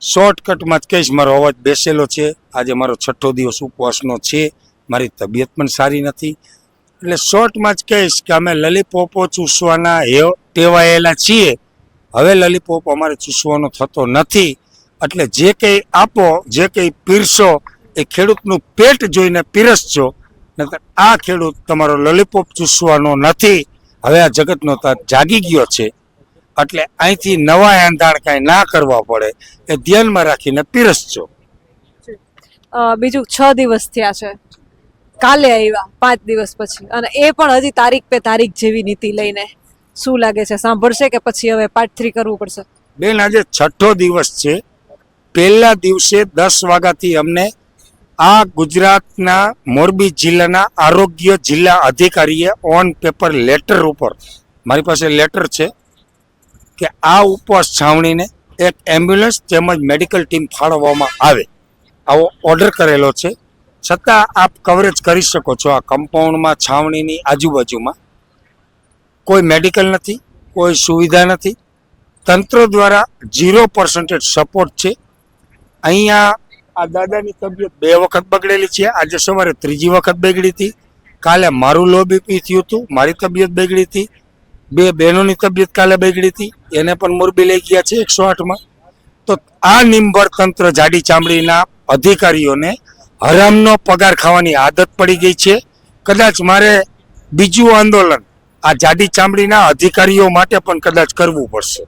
શોર્ટકટમાં જ કહીશ, મારો અવાજ બેસેલો છે, આજે મારો 6ઠ્ઠો દિવસ ઉપવાસનો છે, મારી તબિયત પણ સારી નથી, એટલે શોર્ટમાં જ કહીશ કે અમે લલીપોપો ચૂસવાના ટેવાયેલા છીએ. હવે લલીપોપ અમારે ચૂસવાનો થતો નથી, એટલે જે કંઈ આપો, જે કંઈ પીરસો એ ખેડૂતનું પેટ જોઈને પીરસજો, નહીંતર આ ખેડૂત તમારો લલીપોપ ચૂસવાનો નથી. હવે આ જગતનો તાત જાગી ગયો છે, એટલે અહીંથી નવા એંધાણ કાંઈ ના કરવા પડે એ ધ્યાનમાં રાખીને પીરસજો. બીજું 6 દિવસ થયા છે, કાલે આવ્યા 5 દિવસ પછી, અને એ પણ હજી તારીખ પે તારીખ જેવી નીતિ લઈને. શું લાગે છે, સાંભળશે કે પછી હવે પાર્ટ 3 કરવું પડશે? બેન, આજે 6ઠ્ઠો દિવસ છે. પહેલા દિવસે 10 વાગ્યાથી અમને આ ગુજરાતના મોરબી જિલ્લાના આરોગ્ય જિલ્લા અધિકારીએ ઓન પેપર લેટર ઉપર, મારી પાસે લેટર છે, કે આ ઉપવાસ છાવણીને એક એમ્બ્યુલન્સ તેમજ મેડિકલ ટીમ ફાળવવામાં આવે આવો ઓર્ડર કરેલો છે. છતાં આપ કવરેજ કરી શકો છો, આ કમ્પાઉન્ડમાં છાવણીની આજુબાજુમાં કોઈ મેડિકલ નથી, કોઈ સુવિધા નથી. તંત્ર દ્વારા 0% સપોર્ટ છે. અહીંયા આ દાદાની તબિયત 2 વખત બગડેલી છે. આજે સવારે 3જી વખત બગડી હતી. કાલે મારું લો બીપી થયું હતું, મારી તબિયત બગડી હતી. 2 બહેનોની તબિયત કાલે બગડી હતી, એને પણ મોરબી લઈ ગયા છે 108માં. તો આ નિંભર તંત્ર જાડી ચામડીના અધિકારીઓને હરામનો પગાર ખાવાની આદત પડી ગઈ છે. કદાચ મારે બીજું આંદોલન આ જાડી ચામડીના અધિકારીઓ માટે પણ કદાચ કરવું પડશે.